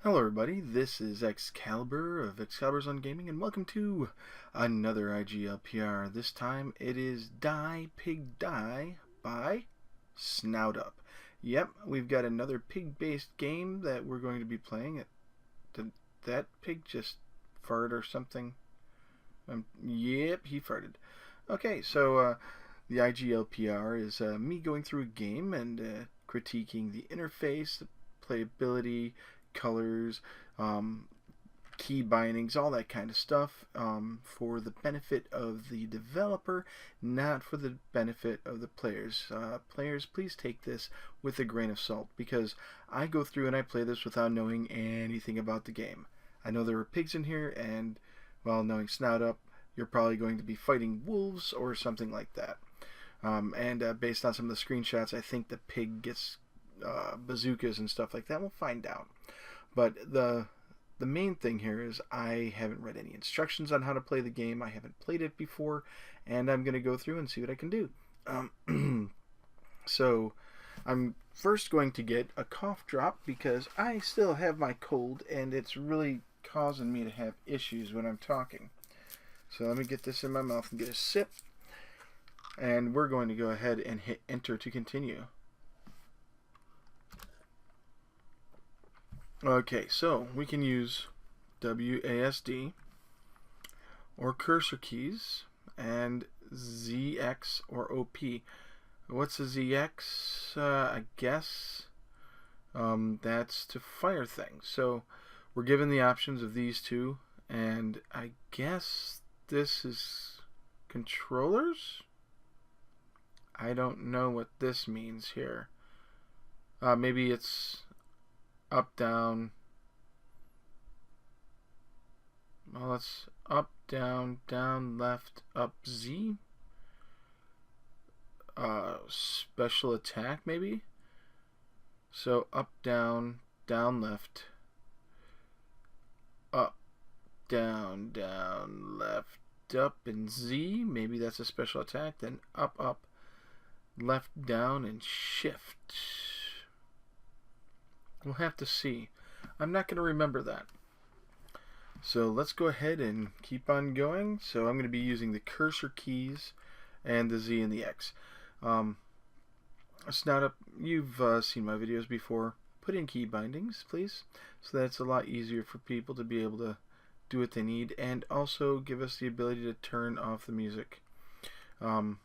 Hello everybody, this is Excalibur of Excalibur's on Gaming, and welcome to another IGLPR. This time it is Die Pig Die by Snout Up. Yep, we've got another pig-based game that we're going to be playing. Did that pig just fart or something? Yep, he farted. Okay, so the IGLPR is me going through a game and critiquing the interface, the playability, colors, key bindings, all that kind of stuff, for the benefit of the developer, not for the benefit of the players. Players, please take this with a grain of salt, because I go through and I play this without knowing anything about the game. I know there are pigs in here, and, well, knowing Snout Up, you're probably going to be fighting wolves or something like that. Based on some of the screenshots, I think the pig gets bazookas and stuff like that. We'll find out. But the main thing here is I haven't read any instructions on how to play the game. I haven't played it before, and I'm going to go through and see what I can do. So I'm first going to get a cough drop because I still have my cold, and it's really causing me to have issues when I'm talking. So let me get this in my mouth and get a sip, and we're going to go ahead and hit enter to continue. Okay, so we can use WASD or cursor keys and ZX or OP. What's a ZX? I guess that's to fire things. So we're given the options of these two, and I guess this is controllers? I don't know what this means here. Maybe it's up, down. Well, it's up, down, down, left, up, Z. Special attack, maybe? So up, down, down, left. Up, down, down, left, up, and Z. Maybe that's a special attack. Then up, up, left, down, and shift. We'll have to see. I'm not going to remember that. So let's go ahead and keep on going. So I'm going to be using the cursor keys and the Z and the X. Snout Up, you've seen my videos before. Put in key bindings, please, so that it's a lot easier for people to be able to do what they need, and also give us the ability to turn off the music. I'm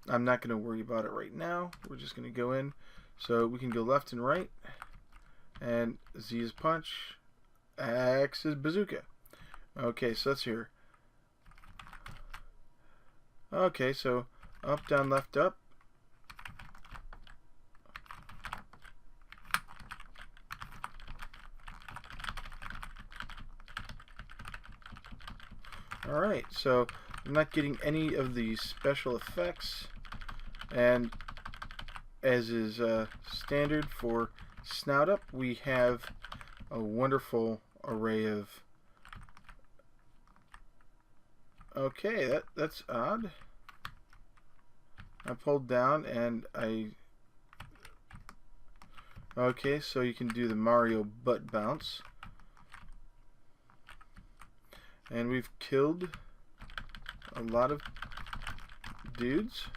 not going to worry about it right now. We're just going to go in. So we can go left and right. And Z is punch, X is bazooka. Okay, so that's here. Okay, so up, down, left, up. Alright, so I'm not getting any of the special effects, and as is standard for Snout Up, we have a wonderful array of... Okay, that's odd. I pulled down and I... Okay, so you can do the Mario butt bounce. And we've killed a lot of dudes.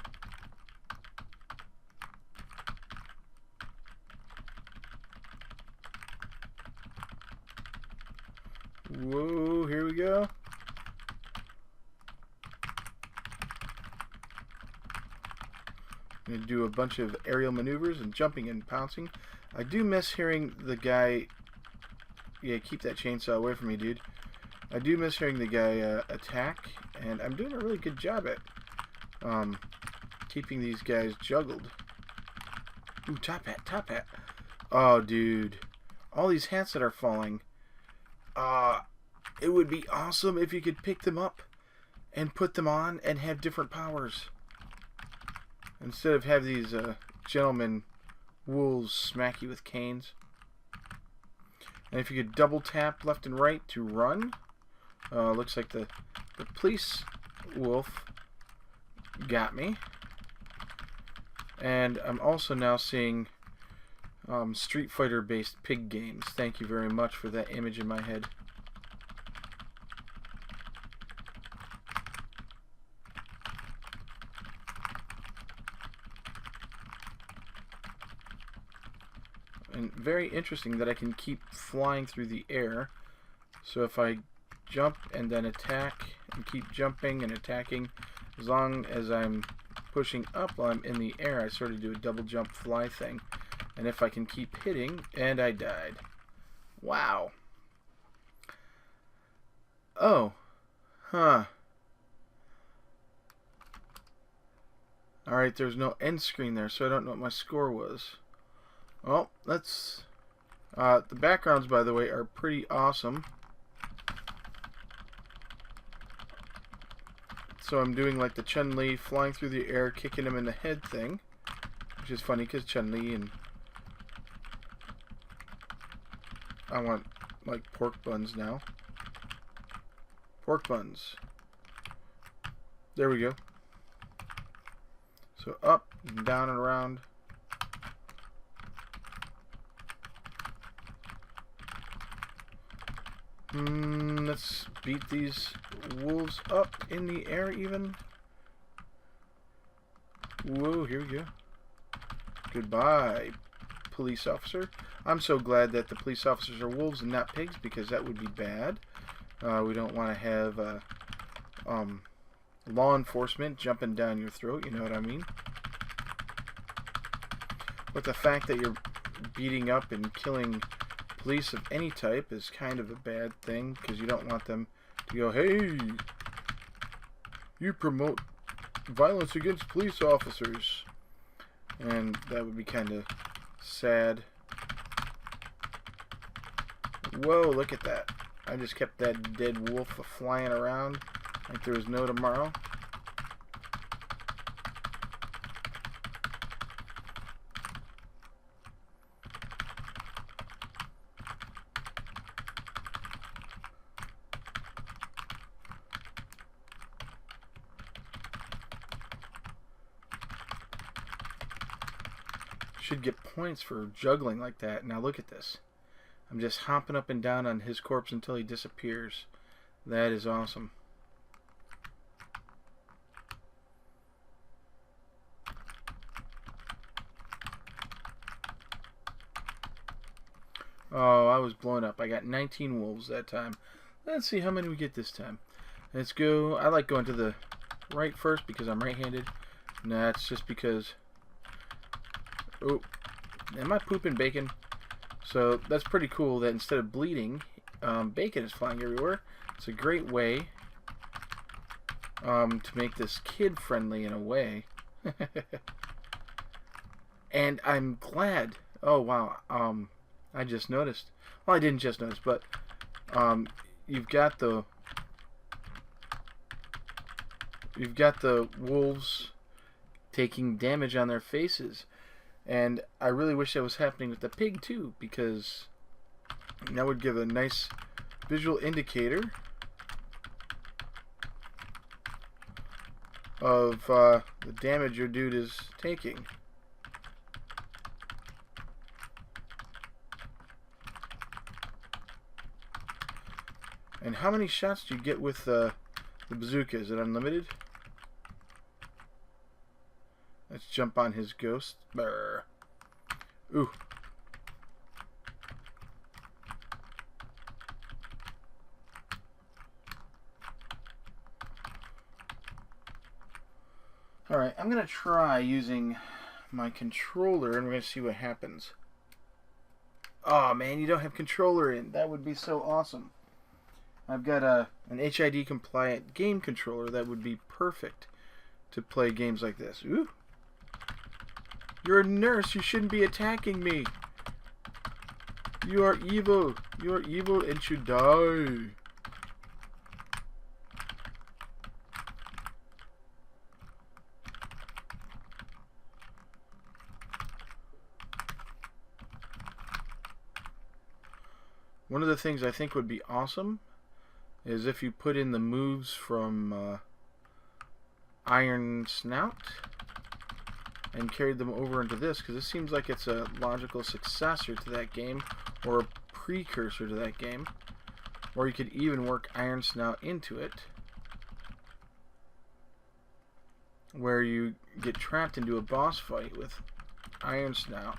Whoa, here we go. I'm going to do a bunch of aerial maneuvers and jumping and pouncing. I do miss hearing the guy... Yeah, keep that chainsaw away from me, dude. I do miss hearing the guy attack, and I'm doing a really good job at keeping these guys juggled. Ooh, top hat, top hat. Oh, dude. All these hats that are falling. It would be awesome if you could pick them up and put them on and have different powers. Instead of have these gentlemen wolves smack you with canes. And if you could double tap left and right to run. Looks like the police wolf got me. And I'm also now seeing Street Fighter based pig games. Thank you very much for that image in my head. And very interesting that I can keep flying through the air. So if I jump and then attack and keep jumping and attacking, as long as I'm pushing up while I'm in the air, I sort of do a double jump fly thing. And if I can keep hitting, and I died. Wow. Oh. Huh. Alright, there's no end screen there, so I don't know what my score was. Well, let's... the backgrounds, by the way, are pretty awesome. So I'm doing like the Chun-Li flying through the air, kicking him in the head thing. Which is funny because Chun-Li and... I want like pork buns now. Pork buns. There we go. So up and down and around. Let's beat these wolves up in the air even. Whoa, here we go. Goodbye, police officer. I'm so glad that the police officers are wolves and not pigs, because that would be bad. We don't want to have law enforcement jumping down your throat, you know what I mean? But the fact that you're beating up and killing police of any type is kind of a bad thing, because you don't want them to go, hey, you promote violence against police officers. And that would be kind of sad. Whoa, look at that. I just kept that dead wolf flying around like there was no tomorrow. Should get points for juggling like that. Now look at this. I'm just hopping up and down on his corpse until he disappears. That is awesome. Oh, I was blown up. I got 19 wolves that time. Let's see how many we get this time. Let's go. I like going to the right first because I'm right-handed. And that's just because... Oh, am I pooping bacon? So that's pretty cool that instead of bleeding, bacon is flying everywhere. It's a great way to make this kid-friendly in a way. And I'm glad. Oh wow. I just noticed. Well, I didn't just notice, but you've got the wolves taking damage on their faces. And I really wish that was happening with the pig too, because that would give a nice visual indicator of the damage your dude is taking. And how many shots do you get with the bazooka? Is it unlimited? Let's jump on his ghost. Brr. Ooh. Alright, I'm going to try using my controller and we're going to see what happens. Oh man, you don't have controller in. That would be so awesome. I've got an HID compliant game controller that would be perfect to play games like this. Ooh. You're a nurse. You shouldn't be attacking me. You are evil. You are evil and should die. One of the things I think would be awesome is if you put in the moves from Iron Snout. and carried them over into this, because this seems like it's a logical successor to that game, or a precursor to that game. Or you could even work Iron Snout into it, where you get trapped into a boss fight with Iron Snout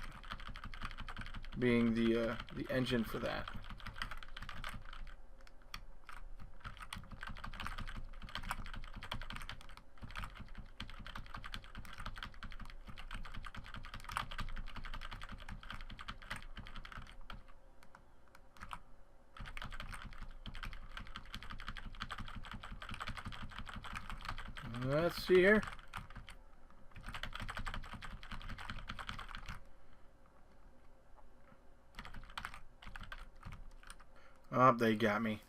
being the engine for that. Let's see here. Oh, they got me.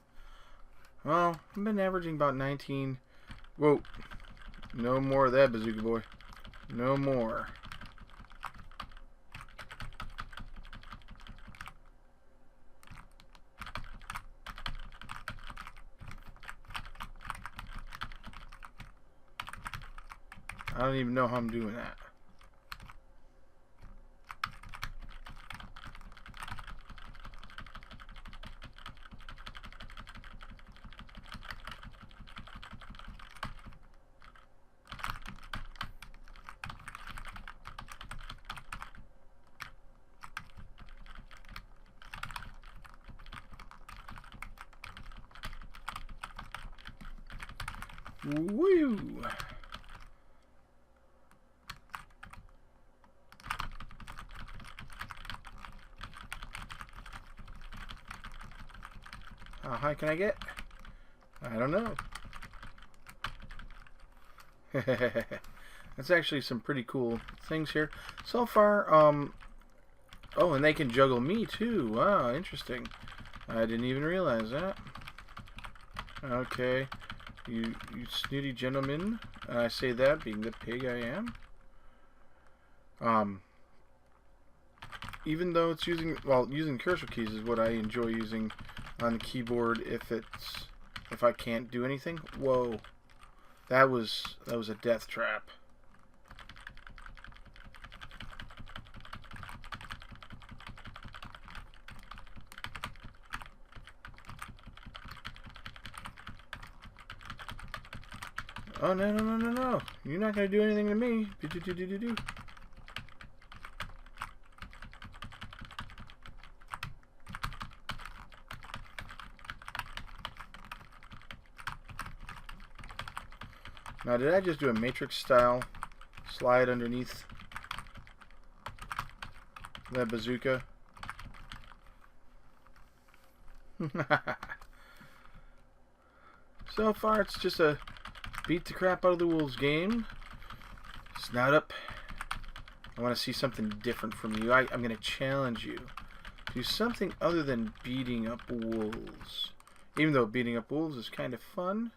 Well, I've been averaging about 19. Whoa. No more of that, bazooka boy. No more. I don't even know how I'm doing that. Woo! How high can I get? I don't know. That's actually some pretty cool things here. So far, oh, and they can juggle me too. Wow, interesting. I didn't even realize that. Okay. You snooty gentleman. I say that being the pig I am. Even though it's using cursor keys is what I enjoy using on the keyboard if I can't do anything. Whoa. That was a death trap. Oh, no, no, no, no, no. You're not going to do anything to me. Do. Now, did I just do a Matrix style slide underneath that bazooka? So far, it's just a beat the crap out of the wolves game. Snout up. I want to see something different from you. I'm going to challenge you. Do something other than beating up wolves. Even though beating up wolves is kind of fun,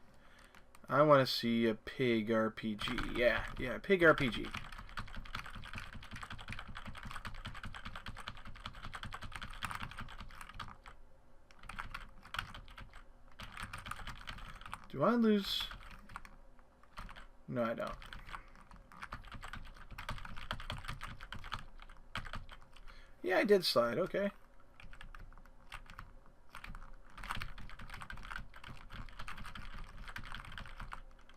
I want to see a pig RPG. Yeah, pig RPG. Do I lose? No, I don't. Yeah, I did slide. Okay.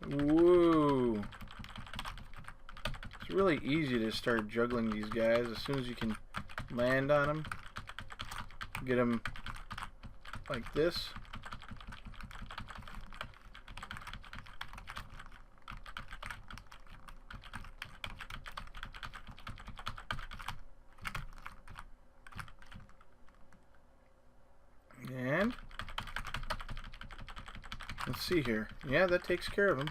Whoa. It's really easy to start juggling these guys as soon as you can land on them. Get them like this. And let's see here. Yeah, that takes care of him.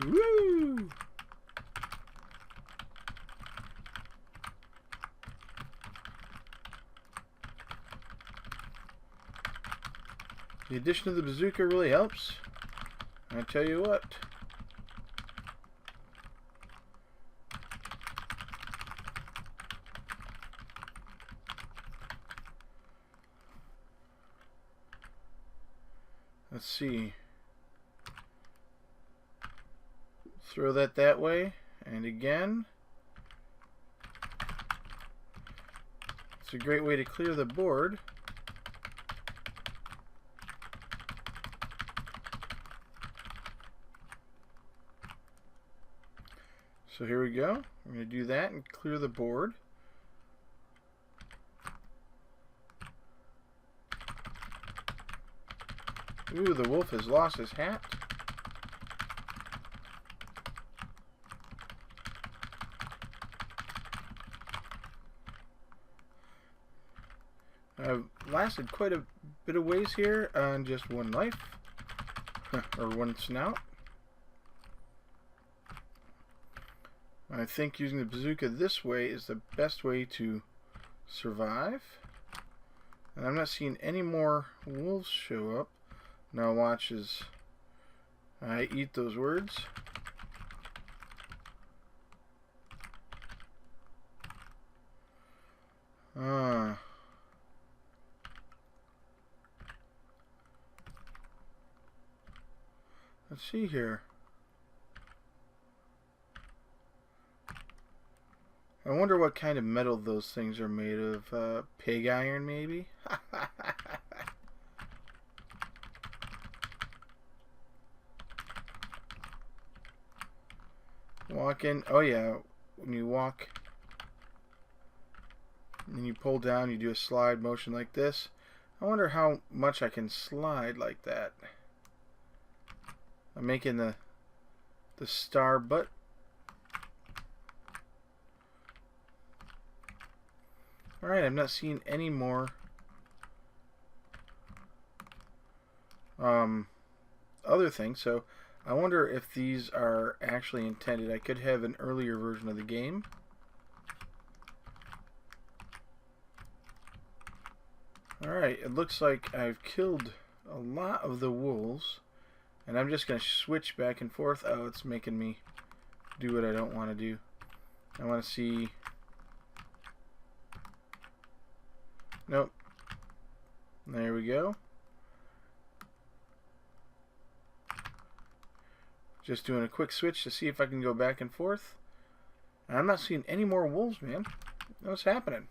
Woo! The addition of the bazooka really helps. I tell you what. Let's see. Throw that way, and again. It's a great way to clear the board. So here we go. We're going to do that and clear the board. Ooh, the wolf has lost his hat. I've lasted quite a bit of ways here on just one life, or one snout. I think using the bazooka this way is the best way to survive. And I'm not seeing any more wolves show up. Now watch as I eat those words. Let's see here. I wonder what kind of metal those things are made of. Pig iron, maybe? Walk in. Oh, yeah. When you walk and you pull down, you do a slide motion like this. I wonder how much I can slide like that. I'm making the star butt. Alright, I'm not seeing any more other things, so I wonder if these are actually intended. I could have an earlier version of the game. Alright, it looks like I've killed a lot of the wolves, and I'm just going to switch back and forth. Oh, it's making me do what I don't want to do. I want to see... Nope. There we go. Just doing a quick switch to see if I can go back and forth. And I'm not seeing any more wolves, man. What's happening?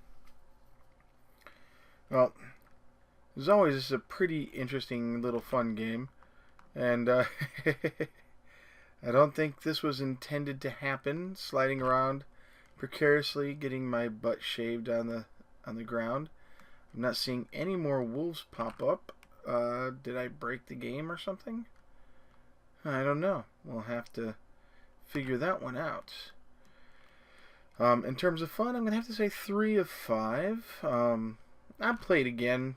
Well, as always, this is a pretty interesting little fun game. And I don't think this was intended to happen. Sliding around precariously, getting my butt shaved on the ground. I'm not seeing any more wolves pop up. Did I break the game or something? I don't know. We'll have to figure that one out. In terms of fun, I'm going to have to say 3 of 5. I'll play it again,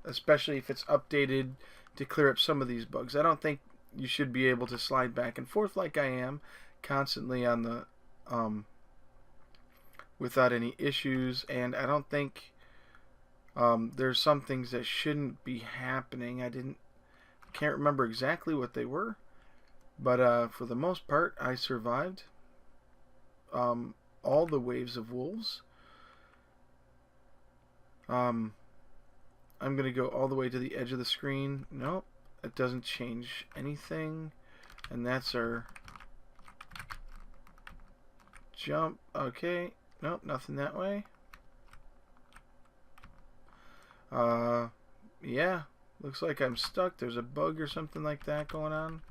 especially if it's updated to clear up some of these bugs. I don't think you should be able to slide back and forth like I am, constantly on the without any issues, and I don't think there's some things that shouldn't be happening. Can't remember exactly what they were, but for the most part, I survived all the waves of wolves. I'm going to go all the way to the edge of the screen. Nope, it doesn't change anything. And that's our jump. Okay, nope, nothing that way. Yeah, looks like I'm stuck. There's a bug or something like that going on.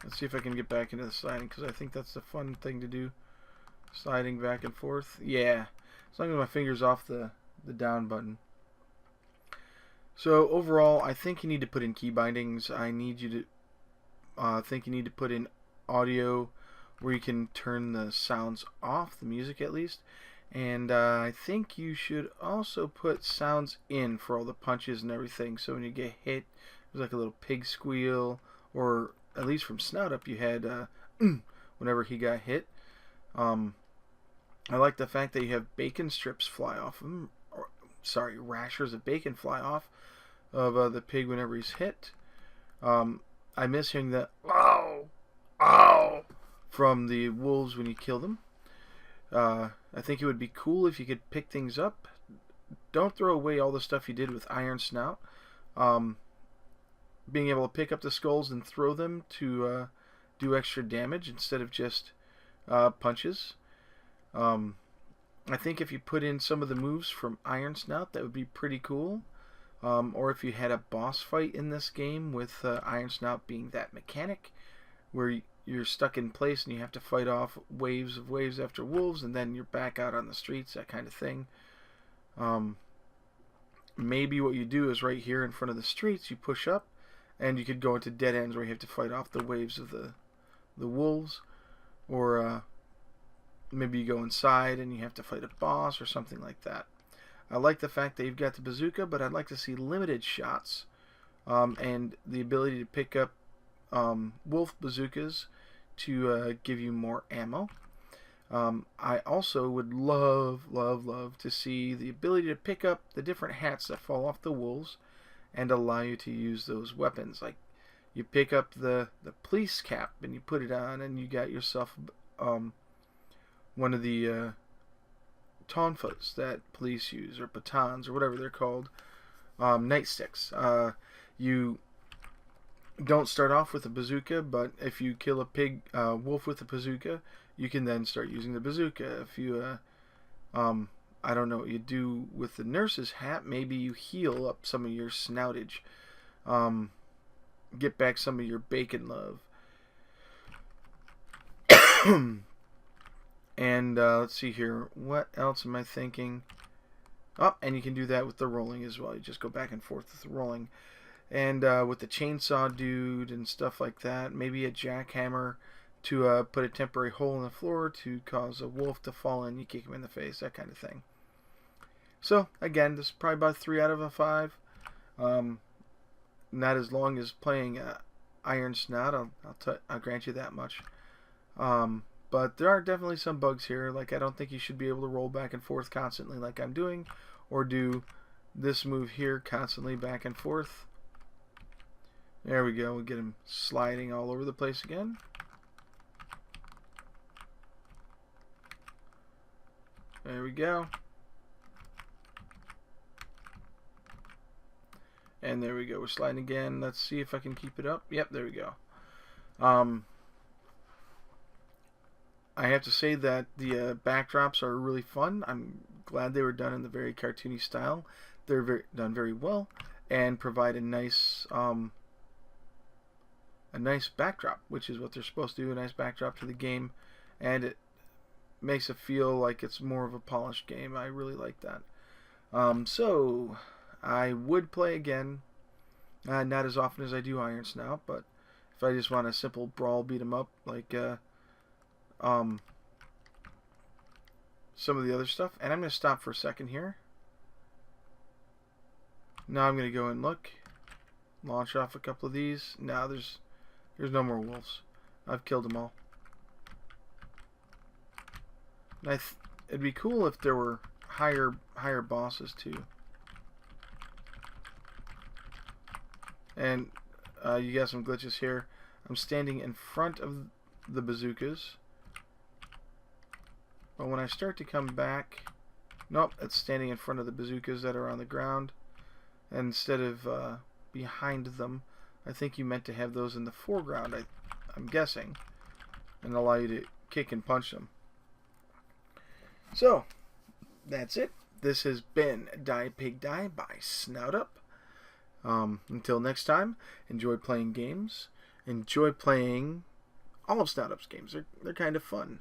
Let's see if I can get back into the sliding, because I think that's the fun thing to do. Sliding back and forth. Yeah, as long as my finger's off the down button. So overall, I think you need to put in key bindings. I need you to think you need to put in audio where you can turn the sounds off, the music at least. And I think you should also put sounds in for all the punches and everything. So when you get hit, there's like a little pig squeal, or at least from Snout Up you had whenever he got hit. I like the fact that you have bacon strips fly off him, or sorry, rashers of bacon fly off of the pig whenever he's hit. I miss hearing the ow, ow from the wolves when you kill them. I think it would be cool if you could pick things up. Don't throw away all the stuff you did with Iron Snout. Being able to pick up the skulls and throw them to do extra damage instead of just punches. I think if you put in some of the moves from Iron Snout, that would be pretty cool. Or if you had a boss fight in this game with Iron Snout being that mechanic, where you're stuck in place and you have to fight off waves of waves after wolves, and then you're back out on the streets, that kind of thing. Maybe what you do is right here in front of the streets, you push up, and you could go into dead ends where you have to fight off the waves of the wolves, or maybe you go inside and you have to fight a boss or something like that. I like the fact that you've got the bazooka, but I'd like to see limited shots and the ability to pick up wolf bazookas to give you more ammo. I also would love to see the ability to pick up the different hats that fall off the wolves and allow you to use those weapons. Like, you pick up the police cap and you put it on and you got yourself one of the tonfas that police use, or batons, or whatever they're called, nightsticks. You don't start off with a bazooka, but if you kill a wolf with a bazooka, you can then start using the bazooka. If you, I don't know what you do with the nurse's hat, maybe you heal up some of your snoutage, get back some of your bacon love. And let's see here, what else am I thinking? Oh, and you can do that with the rolling as well. You just go back and forth with the rolling. And with the chainsaw dude and stuff like that, maybe a jackhammer to put a temporary hole in the floor to cause a wolf to fall in. You kick him in the face, that kind of thing. So, again, this is probably about 3 out of 5. Not as long as playing Iron Snout, I'll grant you that much. But there are definitely some bugs here. Like, I don't think you should be able to roll back and forth constantly like I'm doing, or do this move here constantly back and forth. There we go. We get him sliding all over the place again. There we go. And there we go. We're sliding again. Let's see if I can keep it up. Yep, there we go. I have to say that the backdrops are really fun. I'm glad they were done in the very cartoony style. They're done very well and provide a nice backdrop, which is what they're supposed to do, a nice backdrop to the game, and it makes it feel like it's more of a polished game. I really like that. So I would play again, not as often as I do Iron Snout, but if I just want a simple brawl beat 'em up like some of the other stuff. And I'm going to stop for a second here. Now I'm going to go and look, launch off a couple of these. Now there's no more wolves. I've killed them all. It'd be cool if there were higher bosses too. And you got some glitches here. I'm standing in front of the bazookas, but when I start to come back, nope, it's standing in front of the bazookas that are on the ground, and instead of behind them. I think you meant to have those in the foreground, I'm guessing, and allow you to kick and punch them. So, that's it. This has been Die Pig Die by Snout Up. Until next time, enjoy playing games. Enjoy playing all of Snout Up's games. They're kind of fun.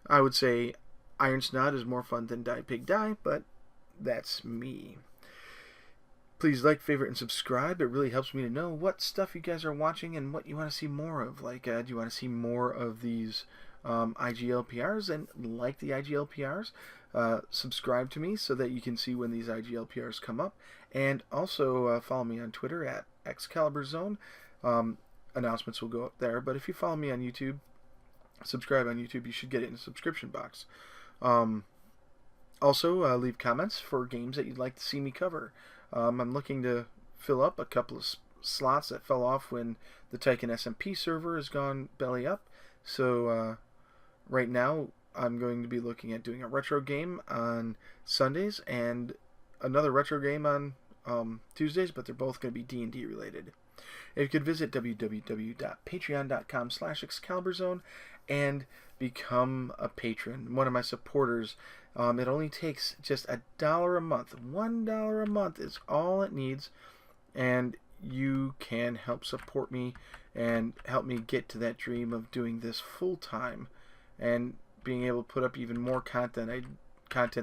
I would say Iron Snout is more fun than Die Pig Die, but that's me. Please like, favorite, and subscribe. It really helps me to know what stuff you guys are watching and what you want to see more of. Like, do you want to see more of these IGLPRs? And like the IGLPRs, subscribe to me so that you can see when these IGLPRs come up. And also follow me on Twitter at Excalibur Zone. Announcements will go up there. But if you follow me on YouTube, subscribe on YouTube, you should get it in the subscription box. Also, leave comments for games that you'd like to see me cover. I'm looking to fill up a couple of slots that fell off when the Tycoon SMP server has gone belly up. So right now I'm going to be looking at doing a retro game on Sundays and another retro game on Tuesdays, but they're both going to be D&D related. If you could visit www.patreon.com/ExcaliburZone and become a patron, one of my supporters. It only takes just $1 a month. $1 a month is all it needs, and you can help support me and help me get to that dream of doing this full time and being able to put up even more content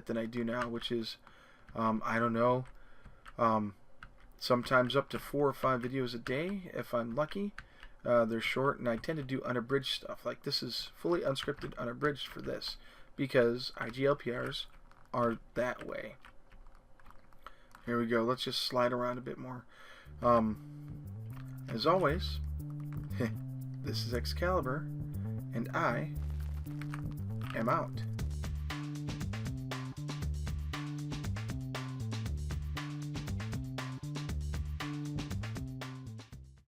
than I do now, which is I don't know, sometimes up to 4 or 5 videos a day if I'm lucky. They're short, and I tend to do unabridged stuff. Like, this is fully unscripted, unabridged for this, because IGLPRs are that way. Here we go. Let's just slide around a bit more. As always, this is Excalibur, and I am out.